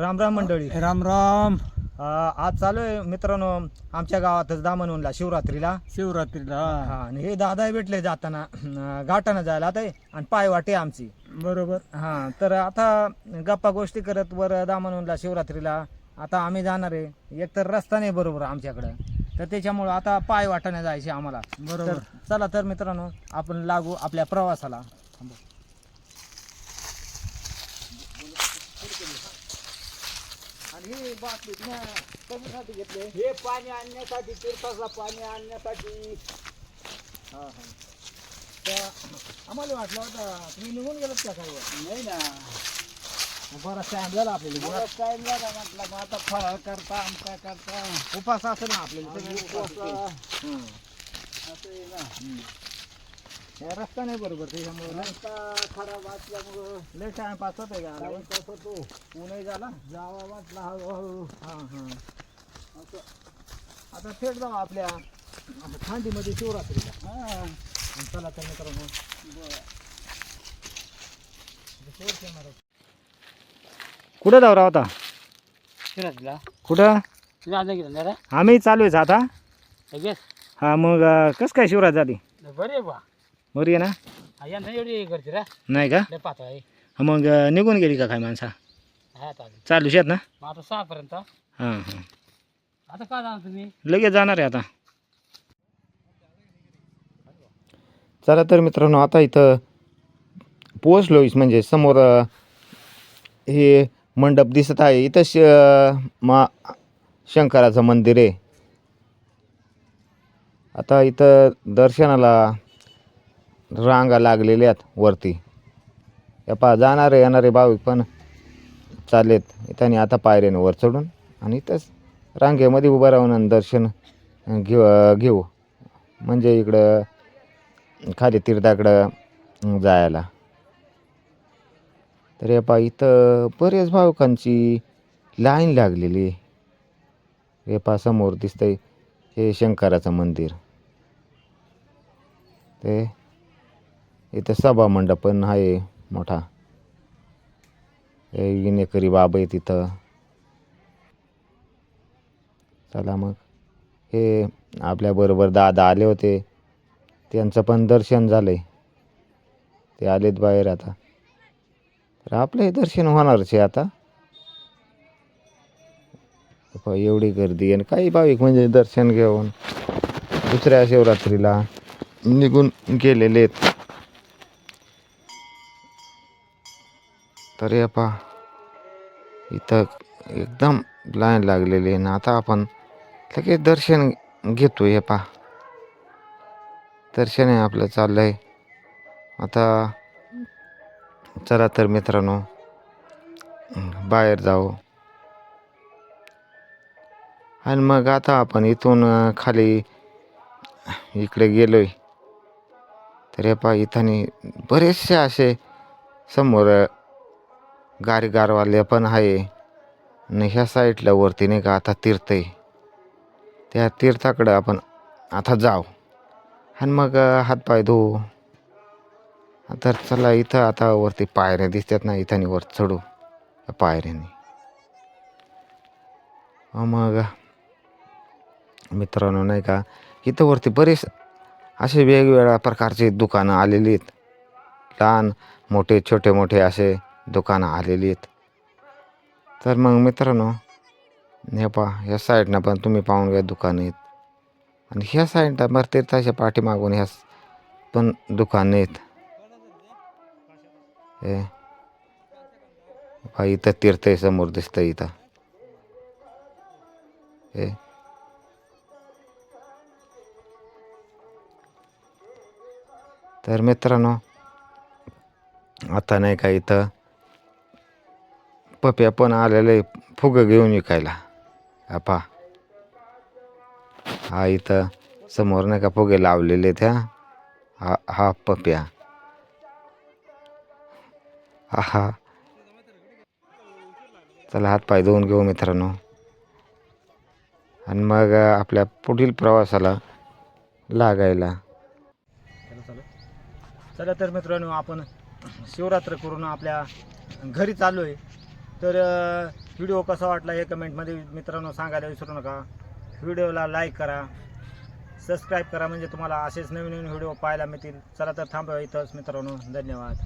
राम राम मंडळी. राम राम. आज चालू आहे मित्रांनो आमच्या गावातच दामणहूनला शिवरात्रीला. शिवरात्रीला आणि हे दादा भेटले जाताना घाटानं जायला आता आणि पायवाटे आमची. बरोबर. तर आता गप्पा गोष्टी करत वर दामणहूनला शिवरात्रीला आता आम्ही जाणार आहे. एक तर रस्ता नाही बरोबर आमच्याकडं, तर त्याच्यामुळं आता पायवाटाने जायचे आम्हाला. बरोबर. तर चला तर मित्रांनो आपण लागू आपल्या प्रवासाला. आणि हे बाटली कशासाठी घेतले? हे पाणी आणण्यासाठी, तीर्थाला पाणी आणण्यासाठी. तर आम्हाला वाटलं होतं तुम्ही निघून गेलात का काही? नाही ना, बराच टाइम झाला आपल्याला. बराच टाइम झाला म्हटलं. मग आता फराळ करता, आमका करता, उपास असेल ना आपल्याला उपवास, असं आहे ना. रस्ता नाही बरोबर त्याच्यामुळे रस्ता खराब असल्यामुळं लय टाइम पास होत आहे का? टाइम पास होतो. ऊनही झाला. जावा वाटला हळूहळू. असं आता थेट जाऊ आपल्या थंडीमध्ये शिवरात्रीला. चला तर मित्रांनो. कुठं जाऊ आता? शिवरात्रीला कुठं? तुझ्या गेला रे. आम्ही चालू आहे आता. लगेच हा मग कसं काय शिवरात झाली? बरे बा. बरी आहे ना? यंदा एवढी करते रे. नाही का? लय पाहतो आहे. मग निघून गेली का काय माणसा? हा चालेल. चालूच आहेत ना? मग आता 6 पर्यंत. हां आता काय जाणार तुम्ही? लगेच जाणार आहे आता. चला तर मित्रांनो आता इथं पोहोचलोच. म्हणजे समोर हे मंडप दिसत आहे. इथं शंकराचं मंदिर आहे. आता इथं दर्शनाला रांगा लागलेल्या आहेत वरती. या पहा जाणारे येणारे भाविक पण चाललेत इथं. आता पायऱ्याने वर चढून आणि इथंच रांगेमध्ये उभं राहून आणि दर्शन घेऊ म्हणजे इकडं खाली तीर्थाकडं जायला. तर या पहा इथं बरेच भाविकांची लाईन लागलेली आहे. हे पहा समोर दिसतंय हे शंकराचं मंदिर. ते इथं सभा मंडप पण आहे मोठा. हे विनेकरी बाबा आहे तिथं. चला मग हे आपल्याबरोबर दादा आले होते, त्यांचं पण दर्शन झालंय. ते आलेत बाहेर आता. तर आपलं हे दर्शन होणारच आहे आता. एवढी गर्दी आणि काही भाविक म्हणजे दर्शन घेऊन दुसऱ्या शिवरात्रीला निघून गेलेले आहेत. तर हे पहा इथं एकदम लाईन लागलेली आहे ना. आता आपण लगेच दर्शन घेतो. हे पहा दर्शन आहे आपलं चाललंय आता. चला तर मित्रांनो बाहेर जाऊ. आणि मग आता आपण इथून खाली इकडे गेलोय. तर हे पहा इथं बरेचसे असे समोर गारवाले पण आहे. आणि ह्या साईडला वरती नाही का आता तीर्थ आहे. त्या तीर्थाकडं आपण आता जाऊ आणि मग हातपाय धुवू. तर चला इथं आता वरती पायऱ्या दिसतात ना, इथं वर चढू पायऱ्याने. मग मित्रांनो नाही का इथं वरती बरेच असे वेगवेगळ्या प्रकारचे दुकानं आलेली आहेत. लहान मोठे छोटे मोठे असे दुकानं आलेली आहेत. तर मग मित्रांनो हे पहा ह्या साईडनं पण तुम्ही पाहून घ्या दुकानं आहेत. आणि ह्या साईडला बरं तीर्थाच्या पाठीमागून ह्या पण दुकानं आहेत. हे पहा इथं तीर्थ आहे समोर दिसतं इथं. हे तर मित्रांनो आता नाही का इथं पप्या पण आलेले फुगं घेऊन विकायला. पहा हा इथं समोर नाही का फुगे लावलेले त्या. हा पप्या. हा चला हात पाय धुवून घेऊ मित्रांनो आणि मग आपल्या पुढील प्रवासाला लागायला. चला तर मित्रांनो आपण शिवरात्र करून आपल्या घरी चालू आहे. तर व्हिडिओ कसा वाटला हे कमेंटमध्ये मित्रांनो सांगायला विसरू नका. व्हिडिओला लाईक करा, सबस्क्राईब करा, म्हणजे तुम्हाला असेच नवीन नवीन व्हिडिओ पाहायला मिळतील. चला तर थांबूया इथंच मित्रांनो. धन्यवाद.